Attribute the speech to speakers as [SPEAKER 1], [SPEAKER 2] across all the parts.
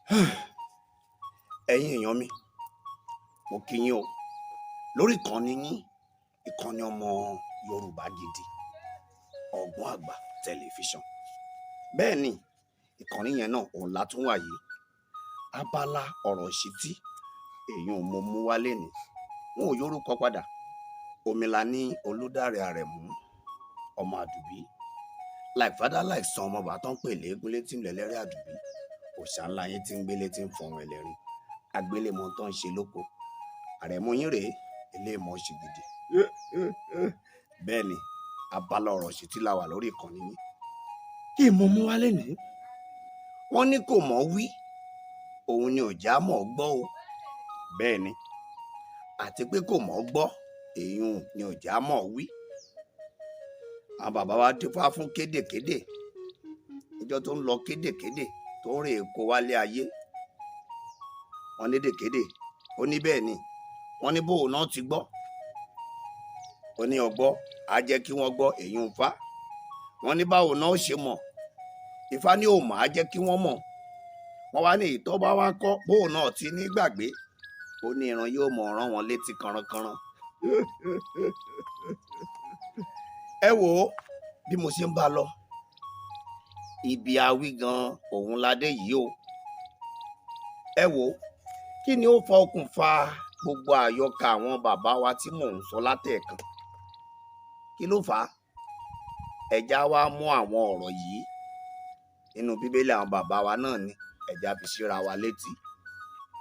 [SPEAKER 1] ẹ̀yin èèyàn mi mo kí yín o lórí ìkànnì yín ìkànnì ọmọ Yorùbá Gidi Ogbon Agba tẹlifíṣàn. bẹ́ẹ̀ ni ìkànnì yẹn náà òun la tún wà yìí abala ọ̀rọ̀ ìṣítí èèyàn mo mú wálé ní wọn ò yorùkọ padà Omila ní Olúdáre Àrẹ̀mú ọmọ Àdùbí like father like son ọmọ bàtán pè léegun létí ńlẹ̀lẹ́rẹ́ Àdùbí òòṣà ńlá yín tí ń gbélé tí ń fọ̀hún ẹlẹ́rìn agbélémọ tó ń ṣe lóko Àrẹ̀mú yín rèé eléèmọ̀ ṣe gidi. bẹ́ẹ̀ ni abala ọ̀rọ̀ ìṣítí la wà lórí ìkànnì yín kí mo mú wálé ní wọ́n ní kò mọ̀ wí òun ni ò já mọ̀ gbọ́ o bẹ́ẹ̀ ni àti pé kò mọ̀ gbọ́ èèyàn ni ò já mọ̀ wí. àwọn bàbá wa dífá fún kédèkédè níjọ́ tó ń lọ kédèkédè tó ń rè kó wálé ayé wọ́n ní dèkédè ó ní bẹ́ẹ̀ ni wọ́n ní bóun náà ti gbọ́ ó ní ọgbọ́ á jẹ́ kí wọ́n gbọ́ èèyàn ń fa wọ́n ní báwo náà ṣe mọ̀ Ifá ní òmà á jẹ́ kí wọ́n mọ̀ wọ́n wá ní ìtọ́ bá wá kọ́ bóun náà ti ní gbàgbé ó ní ìran yóò mọ̀ rán wọn létí kanrankanran. ẹ wò ó bí mo ṣe ń bá lọ ibi awí gan òun ládé yìí o. ẹ wò ó kí ni ó fa okùnfà gbogbo àyọkà àwọn bàbá wa tí mò ń sọ látẹ̀ẹ̀kan kí ló fà á ẹja wa mú àwọn ọ̀rọ̀ yìí nínú bíbélì àwọn bàbá wa náà ni ẹja fi síra wa létí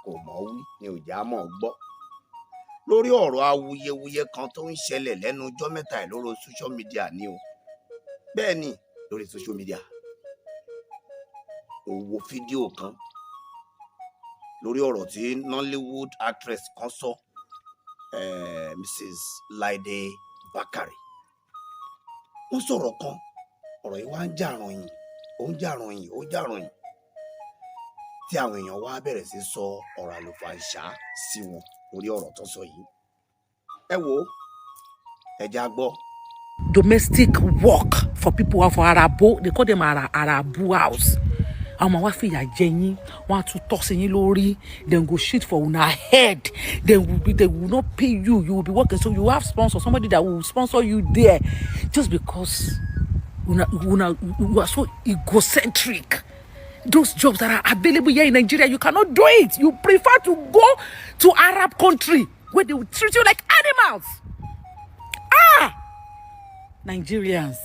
[SPEAKER 1] kò mọ̀ wí ni ò já mọ̀ gbọ́ lórí ọ̀rọ̀ awuyewuye kan tó ń ṣẹlẹ̀ lẹ́nu ọjọ́ mẹ́ta ẹ̀ lórí social media ni o. bẹ́ẹ̀ ni lórí social media ó wo fídíò kan lórí ọ̀rọ̀ tí Nollywood actress kan sọ Mrs. Laide Bakare wọ́n sọ̀rọ̀ kan ọ̀rọ̀ yìí wá ń jà ròyìn ó ń jà ròyìn ó ń jà ròyìn tí àwọn èèyàn wá bẹ̀rẹ̀ sí sọ ọ̀rọ̀ àlùfàǹṣá sí wọn lórí ọ̀rọ̀ tó sọ yìí. ẹ wo ẹja gbọ́.
[SPEAKER 2] Domestic work for people for Arabo, they call them Arabu house. Àwọn wa fìyà jẹ yín, wọ́n á tún tọ́ sí yín lórí, then go shit for una head, they will not pay you, you will be working, so you have sponsor, somebody that will sponsor you there, just because you are so egocentric. Those jobs that are available here in Nigeria, you cannot do it. You prefer to go to Arab country where they will treat you like animals. Nigerians.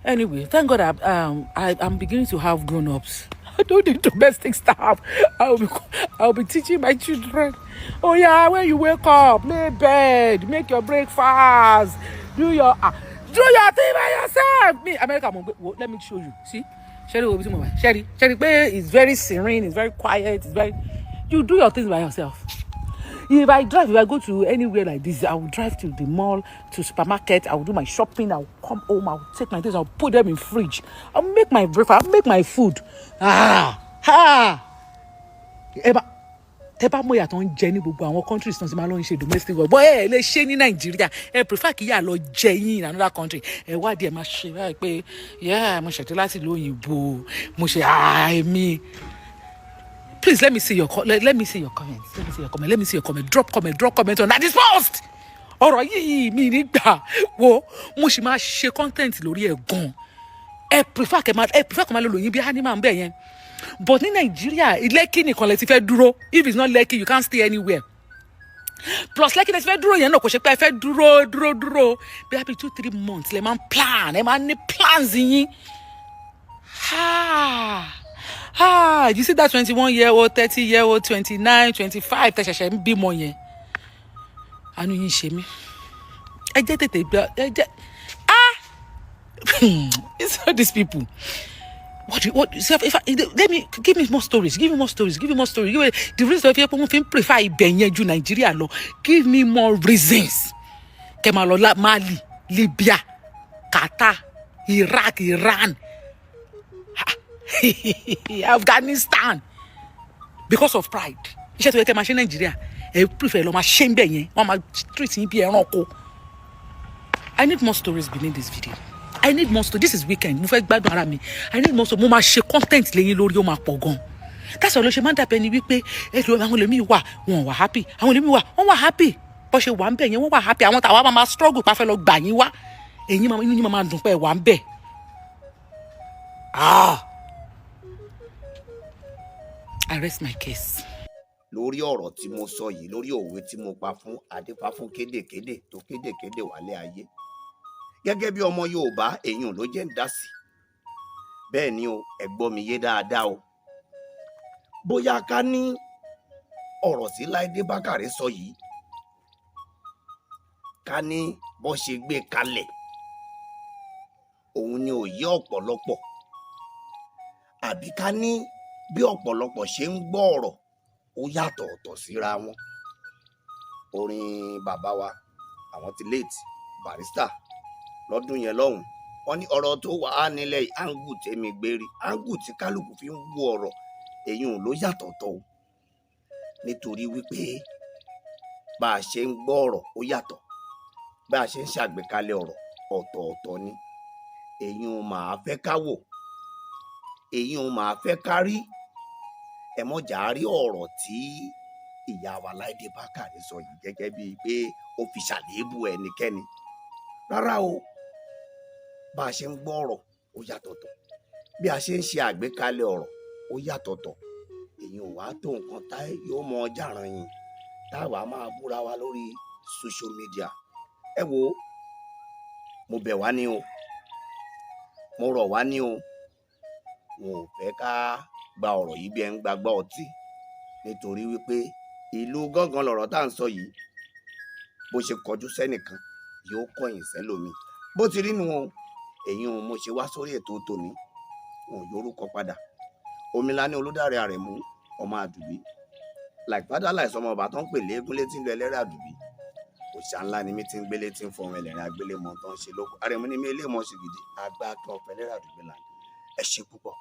[SPEAKER 2] Anyway, thank God I'm beginning to have grown-ups. I don't need domestic staff. I'll be teaching my children. Oh yeah, when you wake up, lay bed, make your breakfast, do your thing by yourself. Me, America, let me show you. See? Sherry, it's very serene, it's very quiet, you do your things by yourself. If I go to anywhere like this, I will drive to the mall, to supermarket, I will do my shopping, I will come home, I will take my things, I will put them in fridge. I'll make my breakfast, I'll make my food. Tẹ́ bá mọ̀ yàtọ̀ ń jẹ ní gbogbo àwọn countries tó ń ṣe máa lọ ń ṣe domestic work but ẹ lè ṣe ní Nàìjíríà ẹ prefer kí yà lọ jẹ yín in another country ẹ wádìí ẹ máa ṣe báyìí pé mo ṣètò láti ìlú òyìnbó mo ṣe èmi. Please let me see your comments. Let me see your comment. Drop comment on that this post. Ọ̀rọ̀ yìí mi nígbà wo mo sì máa ṣe content lórí ẹ̀ gan. Ẹ prefer kẹ́ máa lọ lóyìn bí animal ń bẹ̀ yẹn. But ní Nigeria, Lekki nìkan lẹ ti fẹ́ dúró. If it's not Lekki, you can't stay anywhere. Plus Lekki lẹ ti fẹ́ dúró yẹn náà kò ṣe pé ẹ fẹ́ dúró. Bí happy 2-3 months lẹ máa ń plan. Ẹ máa ní plans yín. You see that 21-year-old, 30-year-old, 29, 25 tẹ ṣẹ̀ṣẹ̀ ń bímọ yẹn. Àánú yín ṣe mí. Ẹ jẹ́ tètè gbà ẹ jẹ́ it's not these people. What give me more stories. The reason why people prefer Ibẹ̀yẹn ju Nigeria lọ. Give me more reasons. Kẹ́ máa lọ Mali, Libya, Qatar, Iraq, Iran, Afghanistan because of pride. Iṣẹ́ tó yẹ kẹ́ máa ṣe Nigeria, ẹ prefer lọ máa ṣe Ibẹ̀yẹn. Wọ́n máa treat yín bí ẹranko. I need more stories beneath this video. I need more story. This is weekend. Mo fẹ́ gbádùn ara mi. I need more story. Mo máa ṣe content lẹ́yìn lórí ó máa pọ̀ gan. That's why ló ṣe máa ń dàbẹ́ ni wípé àwọn ẹlòmíì wà wọn wà happy. Àwọn ẹlòmíì wà wọ́n wà happy. Bó ṣe wà ń bẹ̀ yẹn wọ́n wà happy. Àwọn tàwa máa struggle pa fẹ́ lọ gbà yín wá. Ẹ̀yin máa inú yín máa dùn pé wà ń bẹ̀. I rest my case.
[SPEAKER 1] Lórí ọ̀rọ̀ tí mo sọ yìí, lórí òwe tí mo pa fún adéfá fún kédèkédè tó kédèkédè wálé ayé. Gẹ́gẹ́ bí ọmọ Yorùbá, èyàn ló jẹ́ ń dá sí. Bẹ́ẹ̀ ni o, ẹ gbọ́ mi yé dáadáa o. Bóyá ká ní ọ̀rọ̀ sí Laide Bakare sọ yìí, ká ní bó ṣe gbé kalẹ̀, òun ni ò yé ọ̀pọ̀lọpọ̀. Àbí ká ní bí ọ̀pọ̀lọpọ̀ ṣe ń gbọ́ ọ̀rọ̀ ó yàtọ̀ ọ̀tọ̀ síra wọn. Orin bàbá wa àwọn ti late Barrister lọ́dún yẹn lọ́hùn, wọ́n ní ọ̀rọ̀ tó wà á nílẹ̀ yìí áńgù tèmi gbérí, áńgù tí kálukú fi ń wo ọ̀rọ̀ èyàn ló yàtọ̀ ọ̀tọ̀ o. Nítorí wípé bá a ṣe ń gbọ́ ọ̀rọ̀ ó yàtọ̀, bá a ṣe ń ṣàgbékalẹ̀ ọ̀rọ̀ ọ̀tọ̀ọ̀tọ̀ ni. Èyàn máa fẹ́ ká wò, èyàn máa fẹ́ ká rí. Ẹ mọ̀jà rí ọ̀rọ̀ tí ìyá wa Laide Bakare sọ yìí gẹ́gẹ́ bíi pé ó fi ṣàléébù ẹnikẹ́ni. Rárá o, bá a ṣe ń gbọ́ ọ̀rọ̀ ó yàtọ̀tọ̀, bí a ṣe ń ṣe àgbékalẹ̀ ọ̀rọ̀ ó yàtọ̀tọ̀. Èyàn ò wá tó nǹkan tá yóò mọ ọjà ràn yín táwa máa búra wa lórí social media. Ẹ wo, mo bẹ̀ wá ní o, mo rọ̀ wá ní o. Wọn ò fẹ́ ká gba ọ̀rọ̀ yìí bí ẹ ń gbagbá ọtí, nítorí wípé ìlú gángan lọ̀rọ̀ tá à ń sọ yìí. Bó ṣe kọjú sẹ́nìkan yóò kọ̀yìn sẹ́lòmíì. Bó ti rí nu o, èyí ò mo ṣe wá sórí ètò tòní. Wọn ò yorúkọ padà. Omilani Olúdáre Àrẹ̀mú ọmọ Àdùbí, like father like ọmọ ọba tó ń pè léegun létí ń lọ ẹlẹ́rìí Àdùbí. Òṣà ńlá ni mi ti ń gbélé tí ń fọhùn ẹlẹ́rìí agbélémọ̀ tó ń ṣe lóko. Àrẹ̀mú ni mi ilé mọ̀ sí gidi, àgbà kan ọ̀fẹ́ ẹlẹ́rìí Àdùbí là. Ẹ ṣé púpọ̀.